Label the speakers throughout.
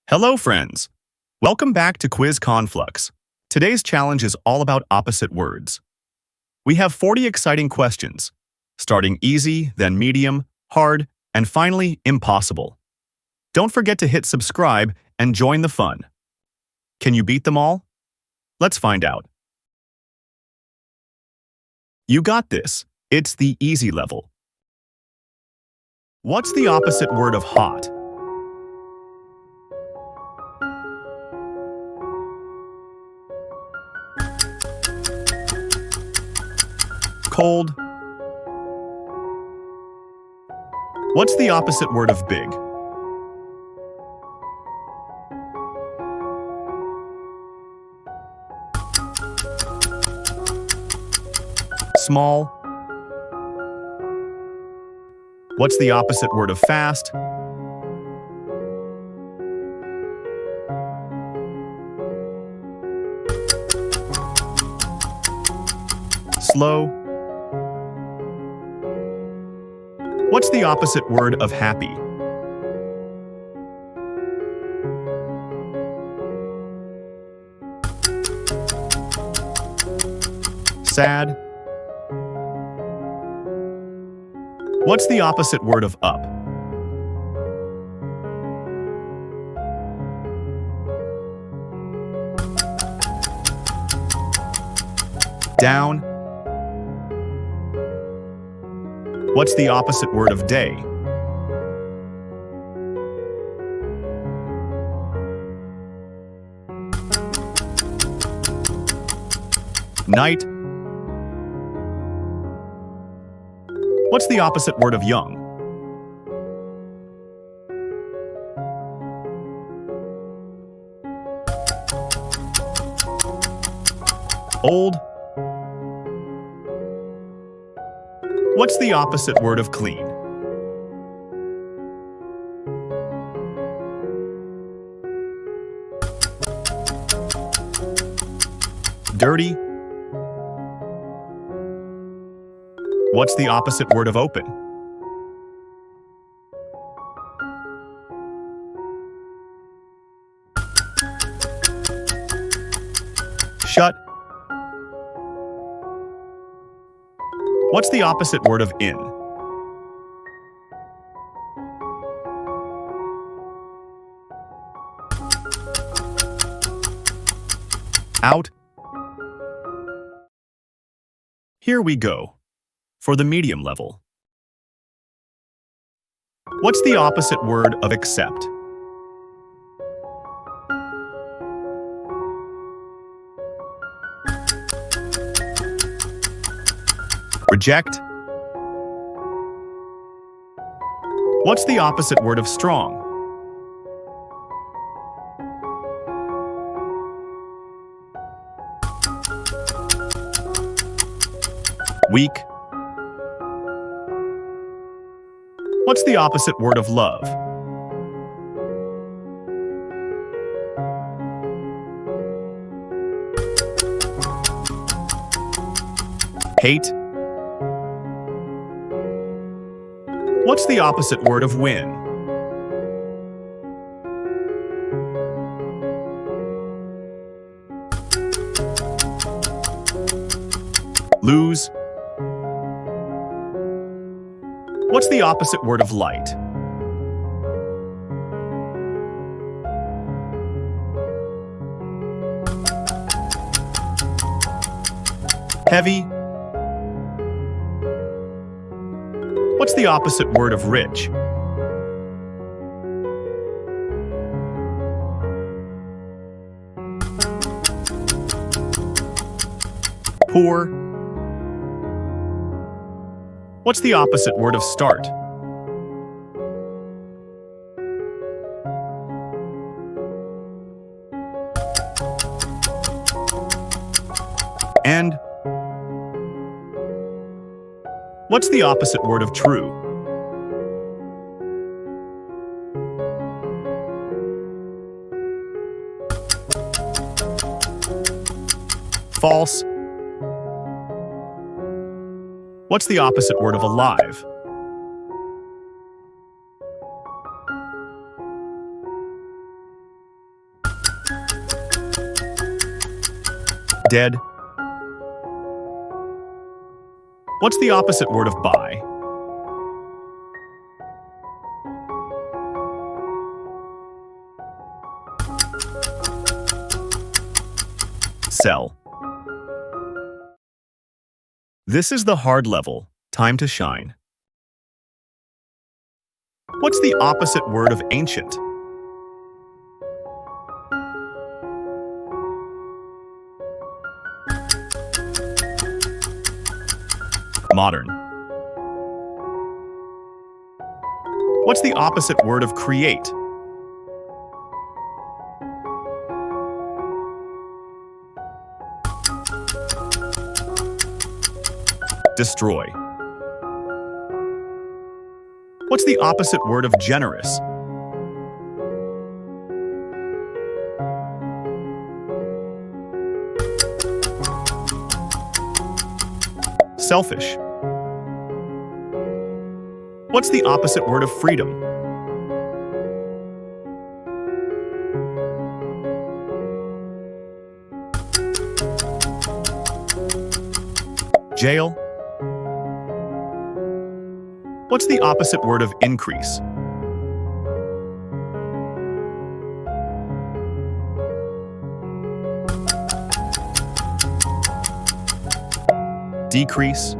Speaker 1: Hello, friends. Welcome back to Quiz Conflux. Today's challenge is all about opposite words. We have 40 exciting questions, starting easy, then medium, hard, and finally impossible. Don't forget to hit subscribe and join the fun. Can you beat them all? Let's find out. You got this. It's the easy level. What's the opposite word of hot? Cold. What's the opposite word of big? Small. What's the opposite word of fast? Slow. What's the opposite word of happy? Sad. What's the opposite word of up? Down. What's the opposite word of day? Night. What's the opposite word of young? Old. What's the opposite word of clean? Dirty. What's the opposite word of open? Shut. What's the opposite word of in? Out. Here we go. For the medium level. What's the opposite word of accept? Reject. What's the opposite word of strong? Weak. What's the opposite word of love? Hate. What's the opposite word of win? Lose. What's the opposite word of light? Heavy. What's the opposite word of rich? Poor. What's the opposite word of start? End. What's the opposite word of true? False. What's the opposite word of alive? Dead. What's the opposite word of buy? Sell. This is the hard level. Time to shine. What's the opposite word of ancient? Modern. What's the opposite word of create? Destroy. What's the opposite word of generous? Selfish. What's the opposite word of freedom? Jail. What's the opposite word of increase? Decrease.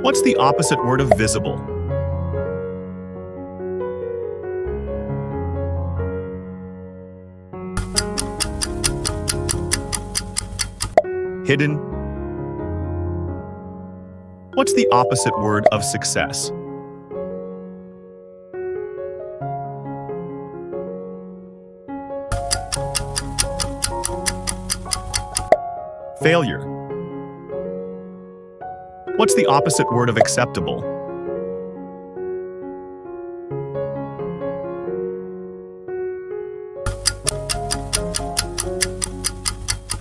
Speaker 1: What's the opposite word of visible? Hidden. What's the opposite word of success? Failure. What's the opposite word of acceptable?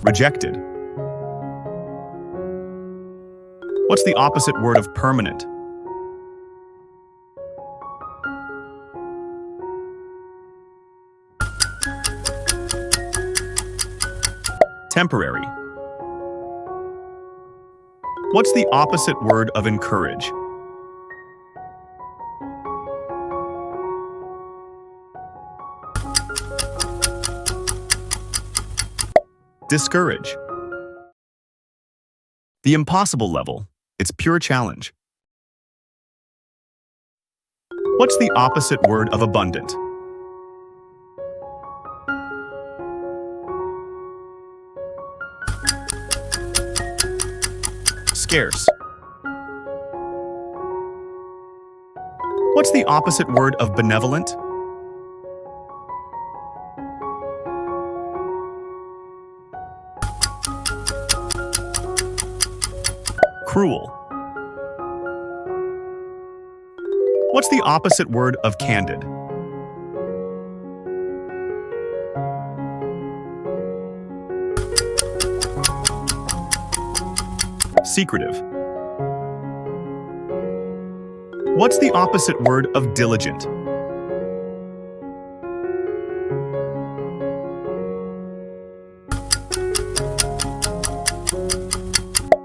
Speaker 1: Rejected. What's the opposite word of permanent? Temporary. What's the opposite word of encourage? Discourage. The impossible level. It's pure challenge. What's the opposite word of abundant? Scarce. What's the opposite word of benevolent? Cruel. What's the opposite word of candid? Secretive. What's the opposite word of diligent?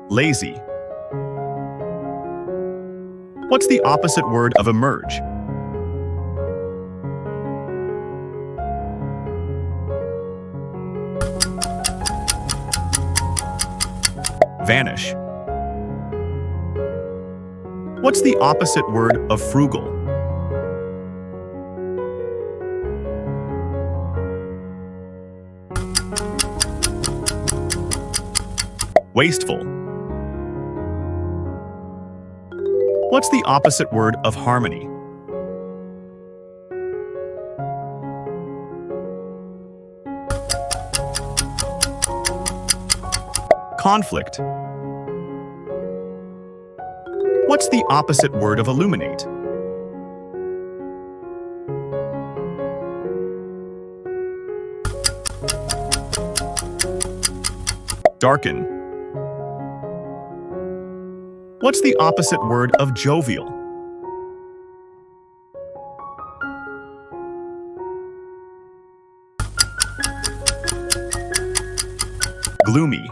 Speaker 1: Lazy. What's the opposite word of emerge? Vanish. What's the opposite word of frugal? Wasteful. What's the opposite word of harmony? Conflict. What's the opposite word of illuminate? Darken. What's the opposite word of jovial? Gloomy.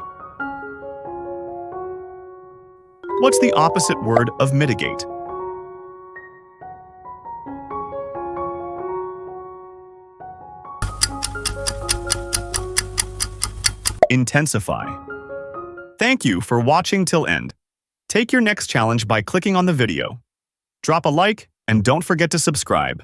Speaker 1: What's the opposite word of mitigate? Intensify. Thank you for watching till end. Take your next challenge by clicking on the video. Drop a like and don't forget to subscribe.